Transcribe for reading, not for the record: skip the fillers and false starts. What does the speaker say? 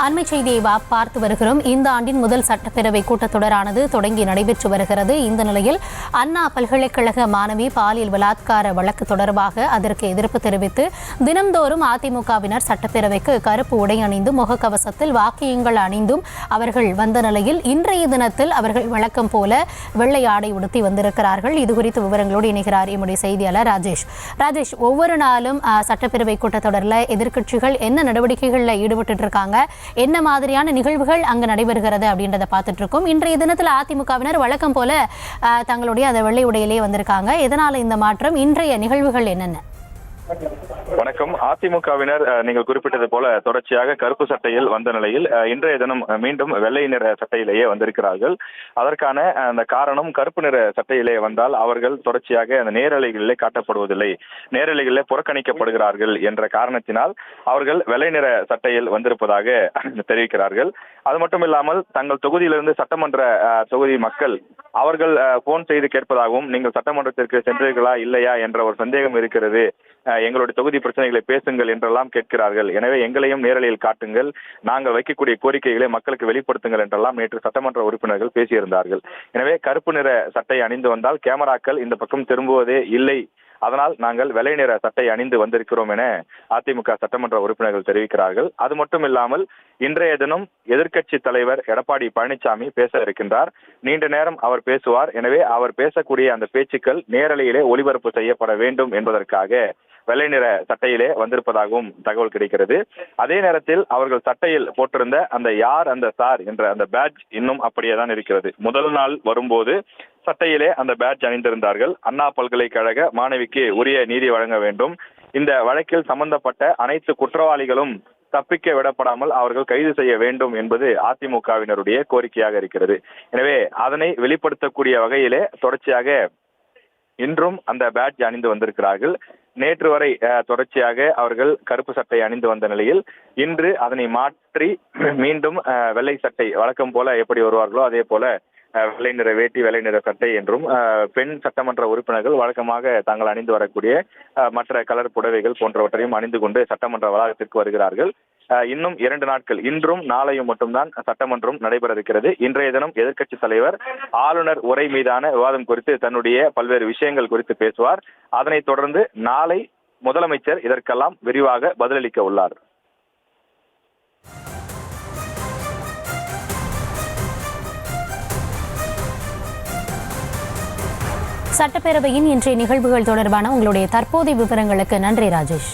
அண்மை செய்தியை பார்த்து வருகிறோம். இந்த ஆண்டின் முதல் சட்டப்பேரவை கூட்டத்தொடரானது தொடங்கி நடைபெற்று வருகிறது. இந்த நிலையில் அண்ணா பல்கலைக்கழக மாணவி பாலியல் பலாத்கார வழக்கு தொடர்பாக அதற்கு எதிர்ப்பு தெரிவித்து தினம்தோறும் அதிமுகவினர் சட்டப்பேரவைக்கு கருப்பு உடை அணிந்தும் முகக்கவசத்தில் வாக்கியங்கள் அணிந்தும் அவர்கள் வந்த நிலையில் இன்றைய தினத்தில் அவர்கள் வழக்கம் போல வெள்ளை ஆடை உடுத்தி வந்திருக்கிறார்கள். இதுகுறித்து விவரங்களோடு இணைகிறார் எம்முடைய செய்தியாளர் ராஜேஷ். ஒவ்வொரு நாளும் சட்டப்பேரவை கூட்டத்தொடரில் எதிர்க்கட்சிகள் என்ன நடவடிக்கைகளில் ஈடுபட்டு இருக்காங்க, என்ன மாதிரியான நிகழ்வுகள் அங்கு நடைபெறுகிறது அப்படின்றத பார்த்துட்டு இருக்கோம். இன்றைய தினத்தில் அதிமுகவினர் வழக்கம் போல தங்களுடைய அந்த வெள்ளை உடையிலேயே வந்திருக்காங்க. எதனால இந்த மாற்றம்? இன்றைய நிகழ்வுகள் என்னென்ன? வணக்கம். அதிமுகவினர் நீங்கள் குறிப்பிட்டது போல தொடர்ச்சியாக கருப்பு சட்டையில் வந்த நிலையில் இன்றைய தினம் மீண்டும் வெள்ளை நிற சட்டையிலேயே வந்திருக்கிறார்கள். அதற்கான அந்த காரணம், கருப்பு நிற சட்டையிலே வந்தால் அவர்கள் தொடர்ச்சியாக அந்த நேரலைகளிலே காட்டப்படுவதில்லை, நேரலைகளிலே புறக்கணிக்கப்படுகிறார்கள் என்ற காரணத்தினால் அவர்கள் வெள்ளை நிற சட்டையில் வந்திருப்பதாக தெரிவிக்கிறார்கள். அது மட்டும் இல்லாமல் தங்கள் தொகுதியிலிருந்து சட்டமன்ற தொகுதி மக்கள் அவர்கள் போன் செய்து கேட்பதாகவும், நீங்கள் சட்டமன்றத்திற்கு சென்றீர்களா இல்லையா என்ற ஒரு சந்தேகம் இருக்கிறது, எங்களுடைய தொகுதி பிரச்சனைகளை பேசுங்கள் என்றெல்லாம் கேட்கிறார்கள். எனவே எங்களையும் நேரலையில் காட்டுங்கள், நாங்கள் வைக்கக்கூடிய கோரிக்கைகளை மக்களுக்கு வெளிப்படுத்துங்கள் என்றெல்லாம் நேற்று சட்டமன்ற உறுப்பினர்கள் பேசியிருந்தார்கள். எனவே கருப்பு நிற சட்டை அணிந்து வந்தால் கேமராக்கள் இந்த பக்கம் திரும்புவதே இல்லை, அதனால் நாங்கள் வெள்ளை நிற சட்டை அணிந்து வந்திருக்கிறோம் என அதிமுக சட்டமன்ற உறுப்பினர்கள் தெரிவிக்கிறார்கள். அது மட்டும் இல்லாமல் இன்றைய தினம் எதிர்க்கட்சி தலைவர் எடப்பாடி பழனிசாமி பேச இருக்கின்றார். நீண்ட நேரம் அவர் பேசுவார். எனவே அவர் பேசக்கூடிய அந்த பேச்சுக்கள் நேரலையிலே ஒளிபரப்பு செய்யப்பட வேண்டும் என்பதற்காக வெள்ளை நிற சட்டையிலே வந்திருப்பதாகவும் தகவல் கிடைக்கிறது. அதே நேரத்தில் அவர்கள் சட்டையில் போட்டிருந்த அந்த யார் அந்த சார் என்ற அந்த பேட்ஜ் இன்னும் அப்படியே தான் இருக்கிறது. முதல் நாள் வரும்போது சட்டையிலே அந்த பேட்ஜ் அணிந்திருந்தார்கள். அண்ணா பல்கலைக்கழக மாணவிக்கு உரிய நீதி வழங்க வேண்டும், இந்த வழக்கில் சம்பந்தப்பட்ட அனைத்து குற்றவாளிகளும் தப்பிக்க விடப்படாமல் அவர்கள் கைது செய்ய வேண்டும் என்பது அதிமுகவினருடைய கோரிக்கையாக இருக்கிறது. எனவே அதனை வெளிப்படுத்தக்கூடிய வகையிலே தொடர்ச்சியாக இன்றும் அந்த பேட்ஜ் அணிந்து வந்திருக்கிறார்கள். நேற்று வரை தொடர்ச்சியாக அவர்கள் கருப்பு சட்டை அணிந்து வந்த நிலையில் இன்று அதனை மாற்றி மீண்டும் வெள்ளை சட்டை, வழக்கம் போல எப்படி வருவார்களோ அதே போல வெள்ளை நிற வேட்டி வெள்ளை நிற சட்டை என்றும், பெண் சட்டமன்ற உறுப்பினர்கள் வழக்கமாக தாங்கள் அணிந்து வரக்கூடிய மற்ற கலர் புடவைகள் போன்றவற்றையும் அணிந்து கொண்டு சட்டமன்ற வளாகத்திற்கு வருகிறார்கள். இன்னும் 2 நாட்கள், இன்றும் நாளையும் மட்டும்தான் சட்டமன்றம் நடைபெற இருக்கிறது. இன்றைய தினம் எதிர்க்கட்சி தலைவர் ஆளுநர் உரை மீதான விவாதம் குறித்து தன்னுடைய பல்வேறு விஷயங்கள் குறித்து பேசுவார். அதனைத் தொடர்ந்து நாளை முதலமைச்சர் இதற்கெல்லாம் விரிவாக பதிலளிக்க உள்ளார். சட்டப்பேரவையின் இன்றைய நிகழ்வுகள் தொடர்பான உங்களுடைய தற்போதைய விவரங்களுக்கு நன்றி ராஜேஷ்.